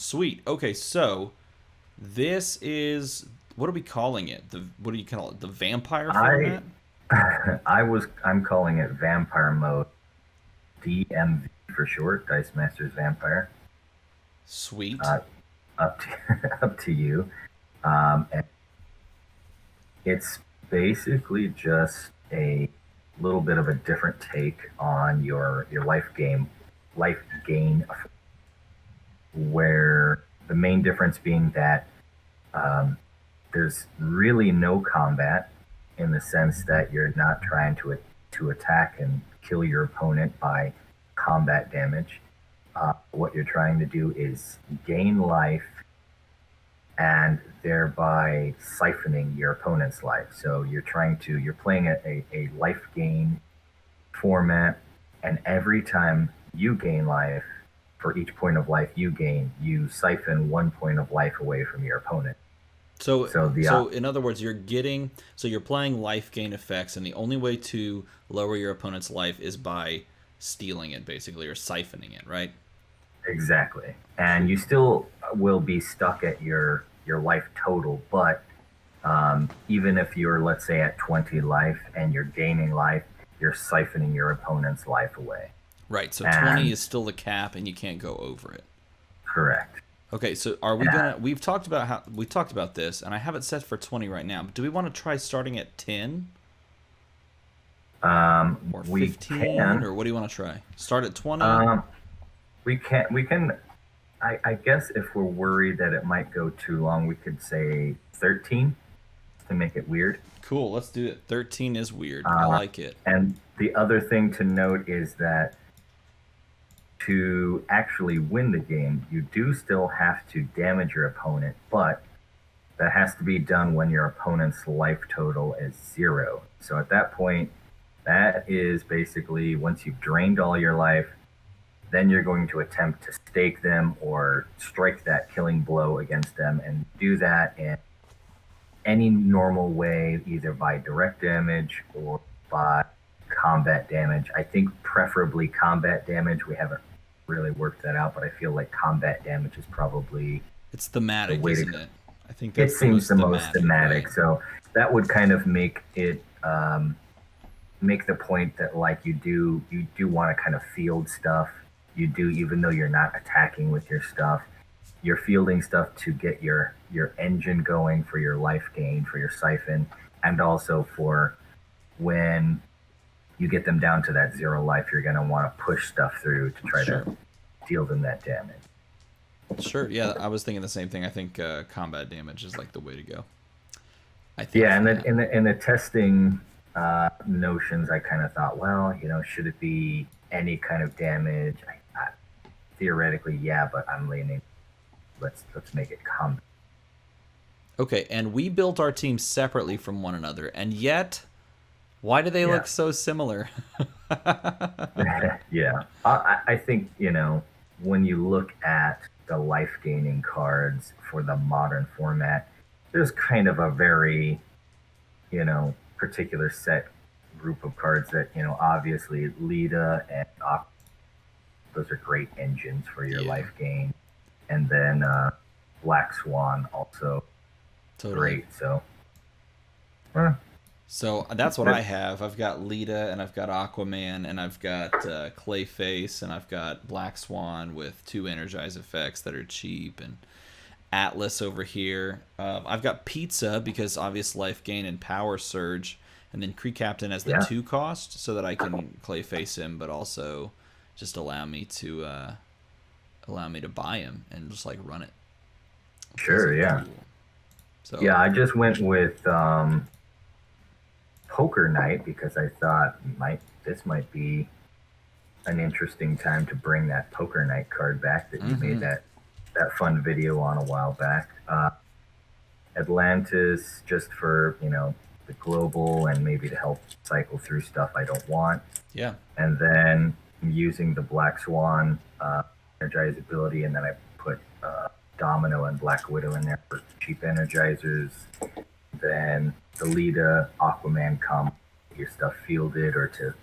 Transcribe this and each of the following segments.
Sweet. Okay, so this is what are we calling it? What do you call it? The vampire I format? I'm calling it Vampire Mode, DMV for short, Dice Masters Vampire. Sweet. Uh, up to up to you. And it's basically just a little bit of a different take on your life gain, where the main difference being that um, there's really no combat in the sense that you're not trying to attack and kill your opponent by combat damage. What you're trying to do is gain life and thereby siphoning your opponent's life. So you're playing a life gain format, and every time you gain life, for each point of life you gain, you siphon 1 point of life away from your opponent. So So the so in other words, you're playing life gain effects, and the only way to lower your opponent's life is by stealing it, basically, or siphoning it, right? Exactly. And Cool. you still will be stuck at your life total, but even if you're, let's say, at 20 life and you're gaining life, you're siphoning your opponent's life away. Right. So 20 And is still the cap, and you can't go over it. correct. Okay. So are we And, gonna? We talked about this, and I have it set for 20 right now. But do we want to try starting at 10 or we 15, can, or what do you want to try? Start at 20. um, we can, I guess if we're worried that it might go too long, we could say 13 to make it weird. Cool. Let's do it. 13 is weird. I Uh, like it. and the other thing to note is that to actually win the game, you do still have to damage your opponent, but that has to be done when your opponent's life total is 0. So at that point, that is basically once you've drained all your life, then you're going to attempt to stake them or strike that killing blow against them and do that in any normal way, either by direct damage or by combat damage. I think preferably combat damage. We haven't really worked that out, but I feel like combat damage is probably It's the thematic, way to isn't go. it? I think It that's the seems most the most thematic, right? thematic. So that would kind of make the point that like you do want to kind of field stuff. You do, even though you're not attacking with your stuff, you're fielding stuff to get your engine going for your life gain, for your siphon, and also for when you get them down to that 0 life, you're going to want to push stuff through to try to Sure. deal them that damage. Sure. Yeah, I was thinking the same thing. I think combat damage is like the way to go. I think Yeah, for and then that. in the testing notions, I kind of thought, well, should it be any kind of damage? Theoretically, yeah, but I'm leaning. Let's make it combat. Okay, and we built our teams separately from one another, and yet, why do they Yeah, look so similar? yeah. I think when you look at the life gaining cards for the modern format, there's kind of a very particular set group of cards that obviously Lita and those are great engines for your Yeah, life gain, and then Black Swan also totally. great. So uh, So that's what I that, have. I've got Lita, and I've got Aquaman, and I've got Clayface, and I've got Black Swan with two energize effects that are cheap, and Atlas over here. I've got Pizza because obvious life gain and power surge, and then Kree Captain as the yeah, 2 cost so that I can Clayface him, but also just allow me to buy him and just like run it. Those sure, are yeah, cool. yeah. So I just went with Poker Night because I thought might this might be an interesting time to bring that Poker Night card back that you made mm-hmm. that fun video on a while back. Atlantis just for the global and maybe to help cycle through stuff I don't want, Yeah. and then using the Black Swan energize ability, and then I put Domino and Black Widow in there for cheap energizers. Then the Lita Aquaman come get your stuff fielded or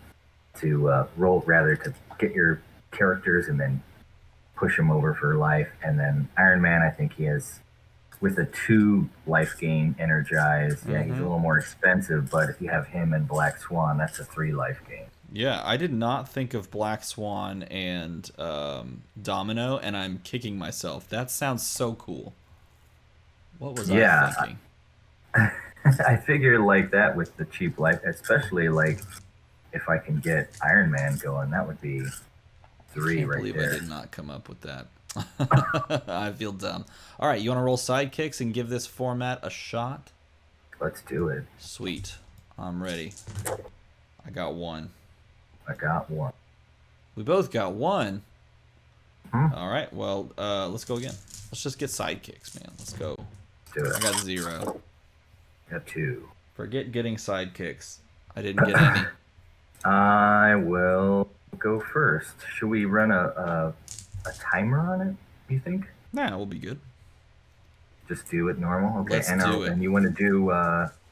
to roll rather to get your characters and then push him over for life. And then Iron Man, I think he has with a 2 life gain energized. Yeah, he's a little more expensive, but if you have him and Black Swan, that's a 3 life gain. Yeah, I did not think of Black Swan and Domino, and I'm kicking myself. That sounds so cool. What was I Yeah, thinking? I figure like that with the cheap life, especially like if I can get Iron Man going, that would be I 3 can't right believe I there. did not come up with that. I feel dumb. All right, you want to roll sidekicks and give this format a shot? Let's do it. Sweet. I'm ready. I got one. I got one. We both got one. Hmm? All right, well, let's go again. Let's just get sidekicks, man. Let's go. Do I it. got 0. Got 2. Forget getting sidekicks. I didn't get any. I will go first. Should we run a timer on it? You think? Nah, we'll be good. Just do it normal. Okay, Let's do it. And you want to do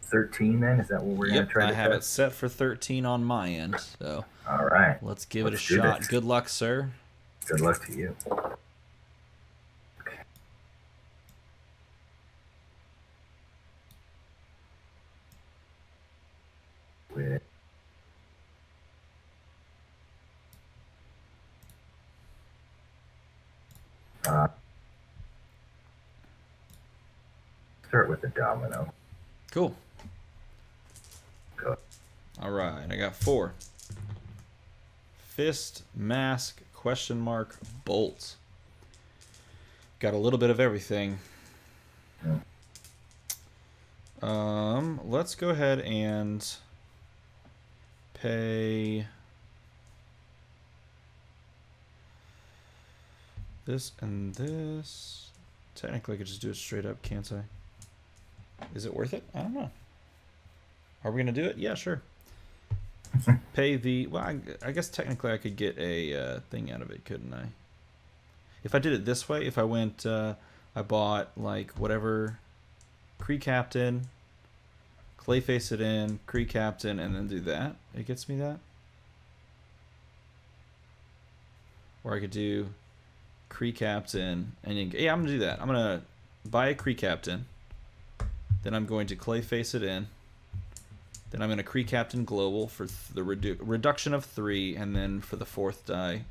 13 then? Is that what we're gonna try I to have it test? set for 13 on my end, so All right. let's give it a Let's do shot. this. Good luck, sir. Good luck to you. Okay. With uh, start with the domino. Cool. Go. All right, I got 4. Fist, mask, question mark, bolt. Got a little bit of everything. Yeah. Let's go ahead and pay this and this. Technically, I could just do it straight up, can't I? Is it worth it? I don't know. Are we gonna do it? Yeah, sure. Pay the. Well, I guess technically I could get a thing out of it, couldn't I? If I did it this way, if I went, I bought like whatever, Kree Captain, Clayface it in, Kree Captain, and then do that. It gets me that. Or I could do Kree Captain, and yeah, I'm gonna do that. I'm gonna buy a Kree Captain, then I'm going to Clayface it in, then I'm gonna Kree Captain Global for the reduction of 3, and then for the 4th die,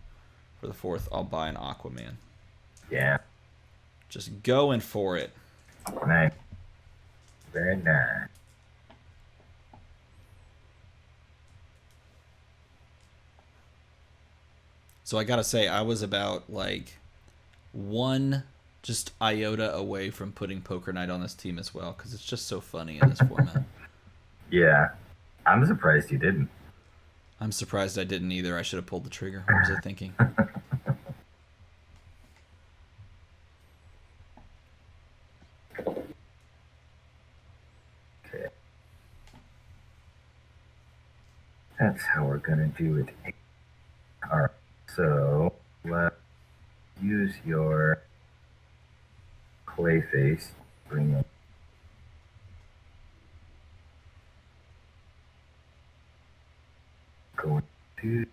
for the 4th, I'll buy an Aquaman. Yeah. Just going for it. Nice. Very nice. So I gotta say, I was about like 1 just iota away from putting Poker Night on this team as well, because it's just so funny in this format. Yeah. I'm surprised you didn't. I'm surprised I didn't either. I should have pulled the trigger. What was I thinking? Okay. That's how we're gonna do it. All right. So let's use your Clayface. Bring it. Going to.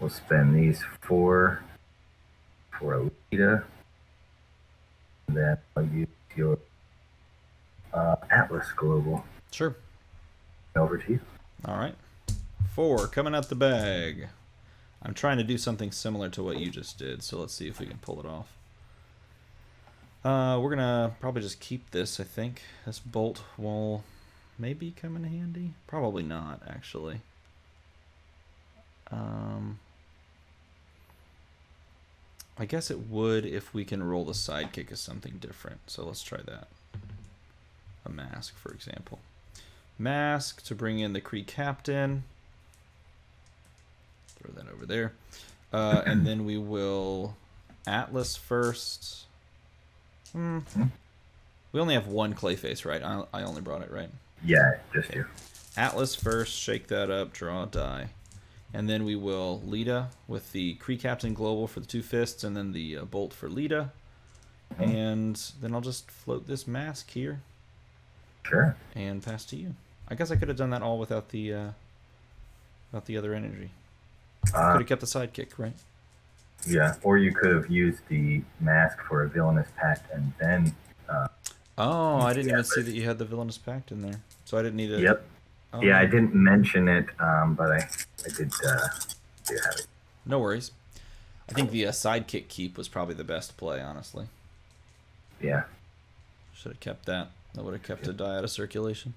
We'll spend these 4 for Alita. And then I'll use your Atlas Global. Sure. Over to you. All right. 4 coming out the bag. I'm trying to do something similar to what you just did, so let's see if we can pull it off. We're gonna probably just keep this, I think. This bolt will maybe come in handy. Probably not, actually. I guess it would if we can roll the sidekick as something different. So let's try that. A mask, for example. Mask to bring in the Kree Captain. Throw that over there. And then we will Atlas first. We only have 1 Clayface, right? I only brought it, right? Yeah, just you. Atlas first, shake that up, draw a die. And then we will Lita with the Kree Captain Global for the 2 fists, and then the Bolt for Lita. And then I'll just float this mask here. Sure. and pass to you. I guess I could have done that all without the other energy. Could Uh, have kept the sidekick, right? yeah. Or you could have used the mask for a villainous pact and then uh, Oh, I used didn't the even see atlas. that you had the villainous pact in there, so I didn't need it. Yep. Oh Yeah, I man, didn't mention it, but I did do have it. no worries. I think the sidekick keep was probably the best play, honestly. Yeah. Should have kept that. That would have kept a die out of circulation.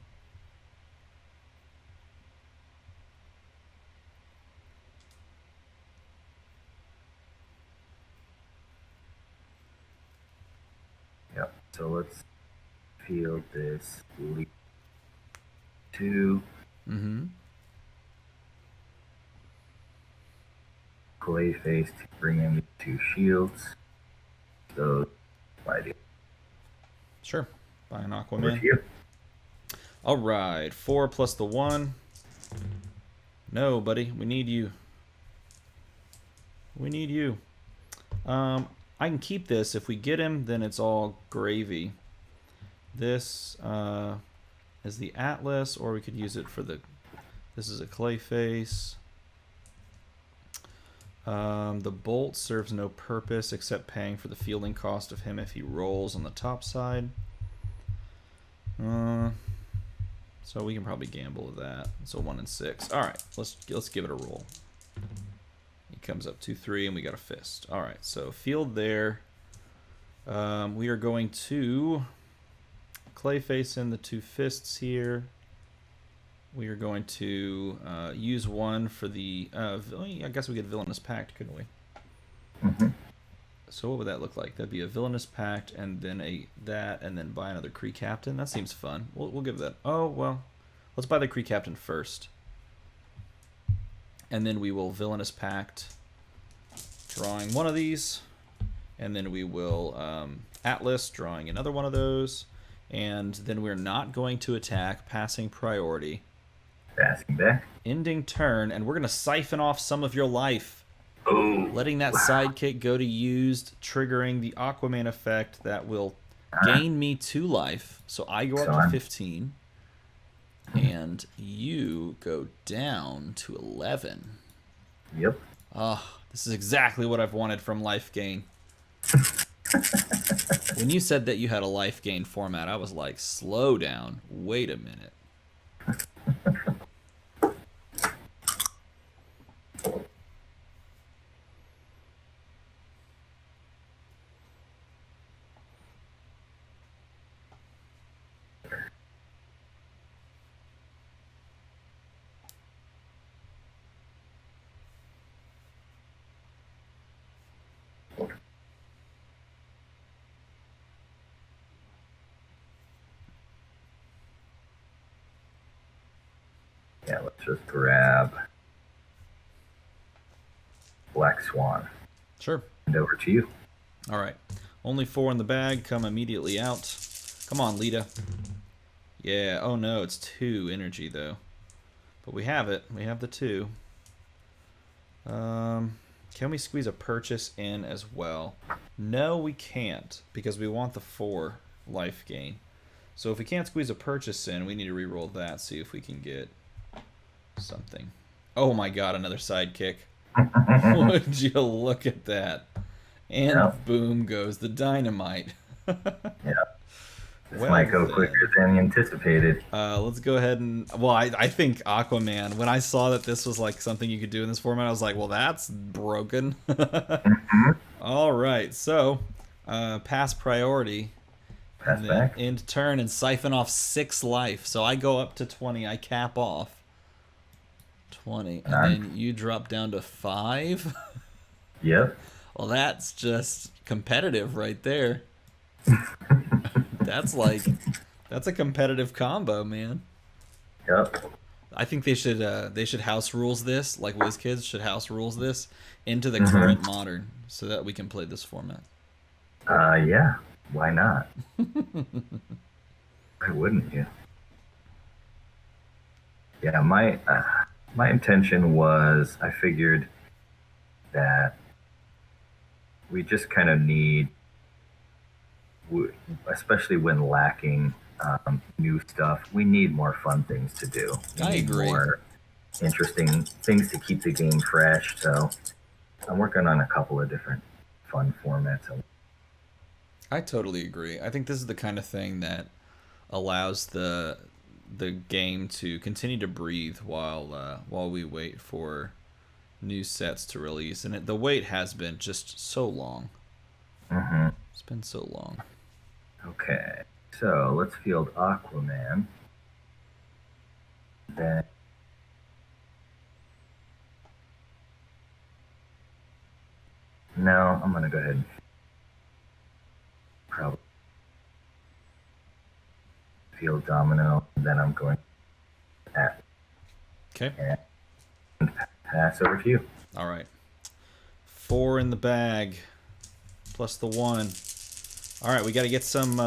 Yep. So let's field this lead to Mm-hmm. Clayface to bring in the two shields. So, by the Sure. Buy an over Aquaman. to you. All right, 4 plus the 1. No, buddy, we need you. We need you. I can keep this. If we get him, then it's all gravy. This is the Atlas, or we could use it for the... This is a Clayface. The Bolt serves no purpose except paying for the fielding cost of him if he rolls on the top side. So we can probably gamble with that. So 1 and 6. All right, let's give it a roll. He comes up 2-3, and we got a fist. All right, so field there. We are going to Clayface in the 2 fists here. We are going to use 1 for the. I guess we get Villainous Pact, couldn't we? Mm-hmm. So what would that look like? That'd be a Villainous Pact, and then and then buy another Kree Captain. That seems fun. We'll give that. Oh well, let's buy the Kree Captain first, and then we will Villainous Pact, drawing one of these, and then we will Atlas, drawing another one of those, and then we're not going to attack, passing priority, Passing back. ending turn, and we're gonna siphon off some of your life. Oh. Letting that sidekick go to used, triggering the Aquaman effect that will gain me 2 life. So I go up to 15, and you go down to 11. Yep. Oh, this is exactly what I've wanted from life gain. When you said that you had a life gain format, I was like, slow down. Wait a minute. Yeah, let's just grab Black Swan. Sure. And over to you. All right. Only 4 in the bag. Come immediately out. Come on, Lita. Yeah. Oh, no. It's 2 energy, though. But we have it. We have the 2. Can we squeeze a purchase in as well? No, we can't, because we want the 4 life gain. So if we can't squeeze a purchase in, we need to re-roll that, see if we can get something. Oh my god, another sidekick. Would you look at that? And Yep. boom goes the dynamite. Yeah. This Well might go then. quicker than anticipated. Let's go ahead and... Well, I think Aquaman, when I saw that this was like something you could do in this format, I was like, well, that's broken. Mm-hmm. All right, so pass priority. Pass And then back. end turn and siphon off 6 life. So I go up to 20, I cap off 20, and then you drop down to 5. Yep. Well, that's just competitive right there. That's a competitive combo, man. Yep. I think they should house rules this, like WizKids should house rules this into the current modern, so that we can play this format. Yeah. Why not? Why wouldn't you? Yeah, my intention was I figured that we just kind of need, especially when lacking new stuff. We need more fun things to do. We I need agree. more interesting things to keep the game fresh. So I'm working on a couple of different fun formats. I totally agree. I think this is the kind of thing that allows the game to continue to breathe while we wait for new sets to release. And the wait has been just so long. Mm-hmm. It's been so long. Okay, so let's field Aquaman. Then no, I'm gonna go ahead and probably field Domino. Then I'm going at Okay. and pass over to you. All right. 4 in the bag, plus the 1. All right, we got to get some.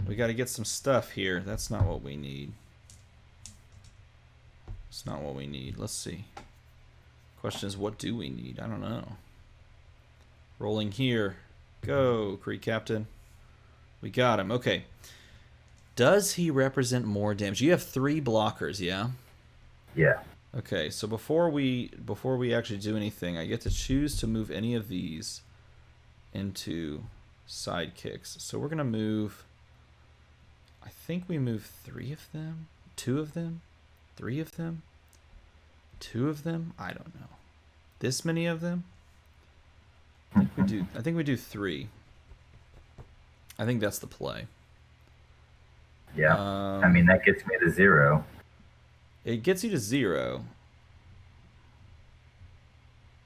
We got to get some stuff here. That's not what we need. It's not what we need. Let's see. Question is, what do we need? I don't know. Rolling here. Go, Creek Captain. We got him. Okay. Does he represent more damage? You have 3 blockers, yeah? Yeah. Okay, so before we actually do anything, I get to choose to move any of these into sidekicks. So we're gonna move. I think we move 3 of them, 2 of them, 3 of them, 2 of them. I don't know. This many of them? I think we do 3. I think that's the play. Yeah. I mean, that gets me to 0. It gets you to 0.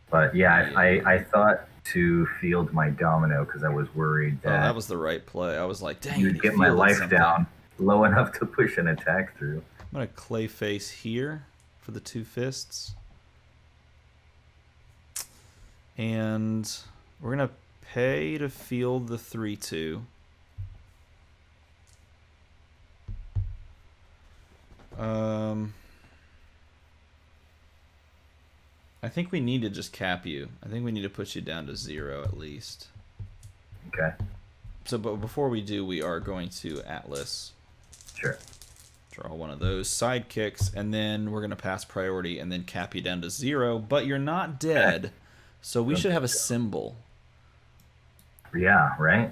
But yeah, I thought to field my Domino because I was worried Oh, that that was the right play. I was like, dang, you'd get my life down low enough to push an attack through. I'm gonna Clayface here for the 2 fists. And we're gonna pay to field the 3/2. I think we need to just cap you. I think we need to put you down to 0 at least. Okay. So, but before we do, we are going to Atlas. Sure. Draw one of those sidekicks, and then we're going to pass priority and then cap you down to 0. But you're not dead, so we should have a symbol. Yeah, right?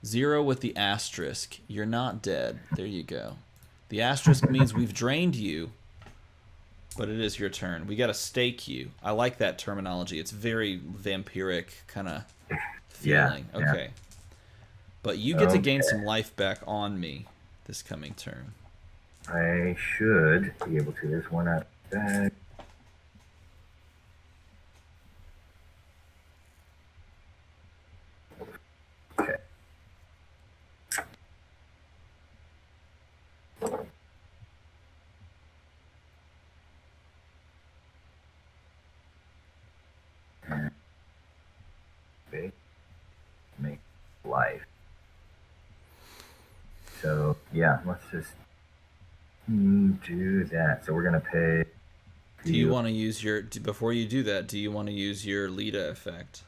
0 with the asterisk. You're not dead. There you go. The asterisk means we've drained you, but it is your turn. We got to stake you. I like that terminology. It's very vampiric kind of feeling. Yeah, okay. But you get to gain some life back on me this coming turn. I should be able to. There's one out back. Okay. Make life. So yeah, let's just do that. So we're gonna pay. Do you want to use your before you do that? Do you want to use your Lita effect?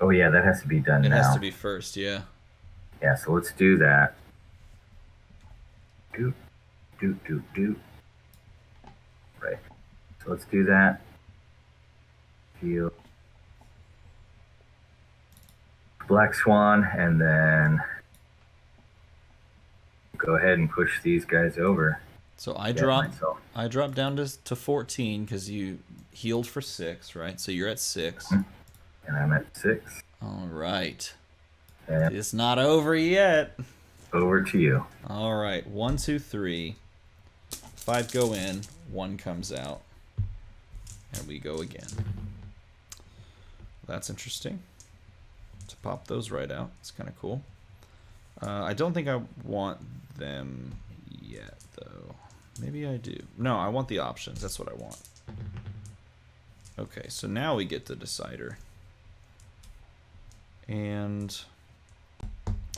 Oh yeah, that has to be done now. It has to be first, yeah. Yeah, so let's do that. Do. Right. So let's do that. Feel Black Swan, and then go ahead and push these guys over. So I drop down to 14 because you healed for 6, right? So you're at 6. And I'm at 6. All right. And it's not over yet. Over to you. All right. 1, 2, 3. 5 go in. 1 comes out. And we go again. That's interesting. To pop those right out. It's kind of cool. I don't think I want them yet, though. Maybe I do. No, I want the options. That's what I want. Okay, so now we get the decider. And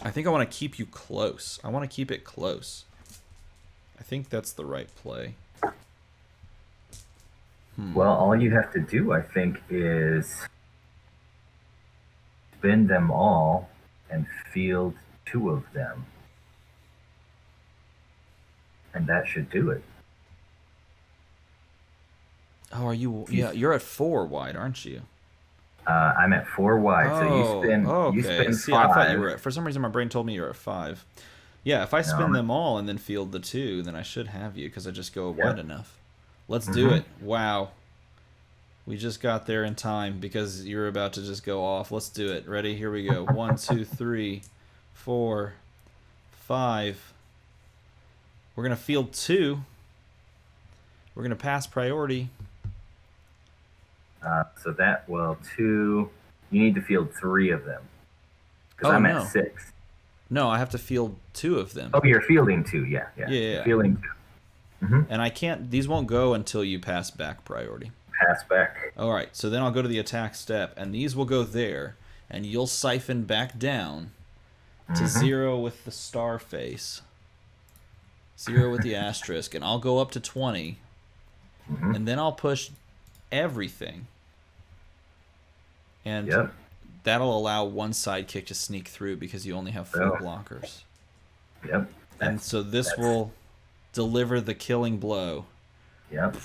I think I want to keep you close. I want to keep it close. I think that's the right play. Well, all you have to do, I think, is spin them all and field two of them, and that should do it. Oh, are you? Yeah, you're at 4 wide, aren't you? I'm at 4 wide, so Oh, you okay. spin See, I thought you five. were at. For some reason, my brain told me you were at 5. Yeah, if I No, spin them all and then field the 2, then I should have you because I just go wide yep. enough. Let's do Hmm. it. Wow. We just got there in time because you're about to just go off. Let's do it. Ready? Here we go. 1, 2, 3, 4, 5. We're going to field 2. We're going to pass priority. So that will two. You need to field three of them because Oh, I'm at no. 6. No, I have to field 2 of them. Oh, you're fielding two. Yeah, yeah. Yeah, yeah, You're yeah. fielding 2. And I can't. These won't go until you pass back priority. Pass back. All right, so then I'll go to the attack step, and these will go there, and you'll siphon back down to 0 with the star face, 0 with the asterisk, and I'll go up to 20, and then I'll push everything, and Yep. that'll allow one sidekick to sneak through because you only have 4 Oh. blockers. Yep. And so this will deliver the killing blow. Yep.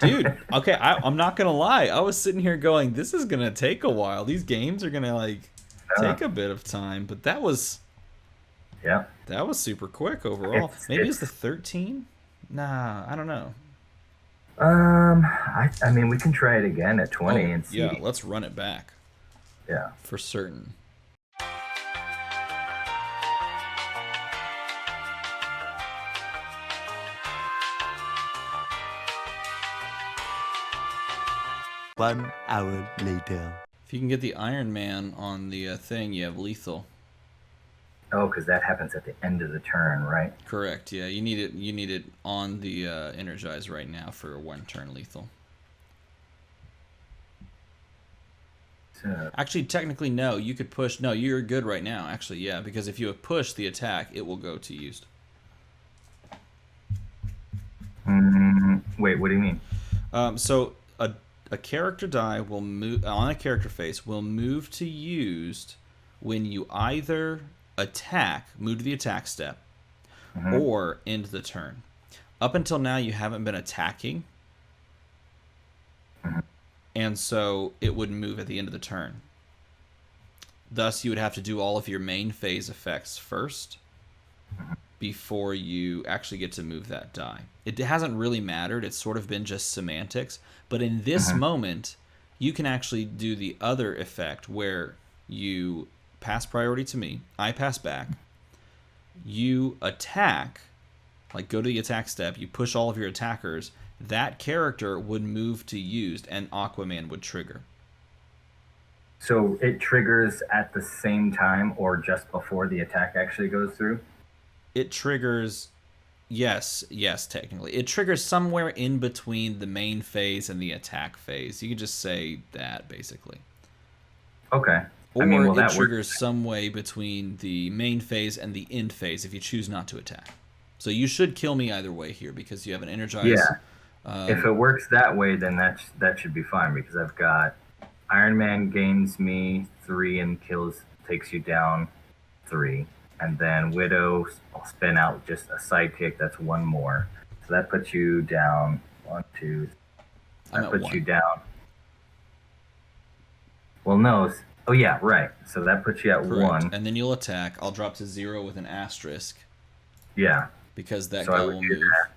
Dude, okay, I'm not gonna lie. I was sitting here going, this is gonna take a while. These games are gonna take a bit of time, but that was Yep. super quick overall. Maybe it's the It's 13? Nah, I don't know. I mean, we can try it again at 20 Oh, and see. yeah, let's run it back Yeah. for certain. One hour later. If you can get the Iron Man on the thing, you have lethal. Oh, because that happens at the end of the turn, right? Correct. Yeah, you need it. You need it on the energize right now for a 1-turn lethal. So, Actually, technically, no. You could push. No, you're good right now. Actually, yeah, because if you push the attack, it will go to used. wait, what do you mean? So a character die will move on a character face will move to used when you either attack, move to the attack step, or end the turn. Up until now, you haven't been attacking, and so it would move at the end of the turn. Thus, you would have to do all of your main phase effects first before you actually get to move that die. It hasn't really mattered. It's sort of been just semantics. But in this moment, you can actually do the other effect where you pass priority to me, I pass back, you attack, like go to the attack step, you push all of your attackers, that character would move to used and Aquaman would trigger. So it triggers at the same time or just before the attack actually goes through? It triggers, yes, technically. It triggers somewhere in between the main phase and the attack phase. You can just say that, basically. Okay. Or I mean, well, it that triggers works. some way between the main phase and the end phase if you choose not to attack. So you should kill me either way here because you have an energized. Yeah. If it works that way, then that should be fine because I've got Iron Man gains me 3 and takes you down 3. And then Widow, I'll spin out just a sidekick. That's 1 more. So that puts you down 1, 2. That puts you down. Well, no. Oh, yeah, right. So that puts you at Correct. 1. And then you'll attack. I'll drop to 0 with an asterisk. Yeah. Because that So guy I would will do move. that.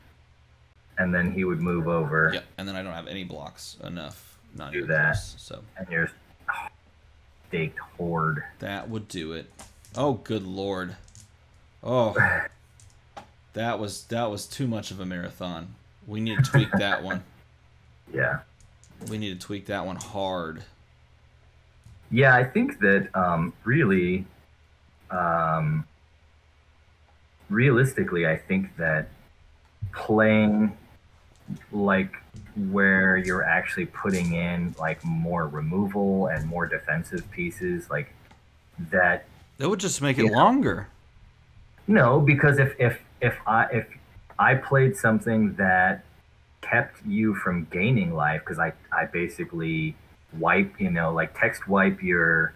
And then he would move over. Yep. And then I don't have any blocks enough. Not Do even that. close. So And you're staked horde. that would do it. Oh, good lord. Oh, that was too much of a marathon. We need to tweak that one. Yeah. We need to tweak that one hard. Yeah, I think that really, realistically, I think that playing like where you're actually putting in like more removal and more defensive pieces, like that. That would just make it longer. No, because if I played something that kept you from gaining life, because I basically wipe, like text wipe your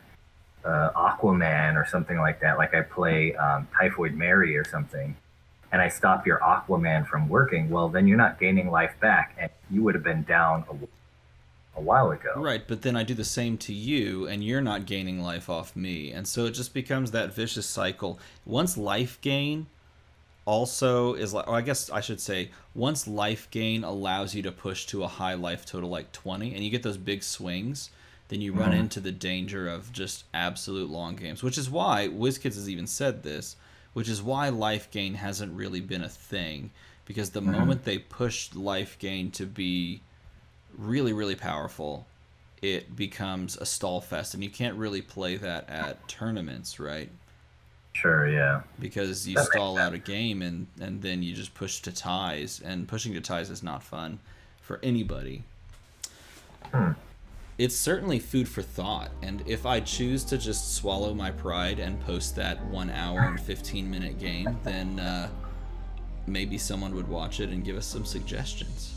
Aquaman or something like that, like I play Typhoid Mary or something, and I stop your Aquaman from working, well, then you're not gaining life back, and you would have been down a while ago. Right, but then I do the same to you, and you're not gaining life off me. And so it just becomes that vicious cycle. Once life gain also is like, or I guess I should say, once life gain allows you to push to a high life total like 20, and you get those big swings, then you run into the danger of just absolute long games, which is why WizKids has even said this, which is why life gain hasn't really been a thing, because the moment they push life gain to be really, really powerful, it becomes a stall fest, and you can't really play that at tournaments, right? Sure, yeah. Because you That makes stall out sense. a game, and then you just push to ties, and pushing to ties is not fun for anybody. Hmm. It's certainly food for thought, and if I choose to just swallow my pride and post that 1 hour and 15-minute game, then maybe someone would watch it and give us some suggestions.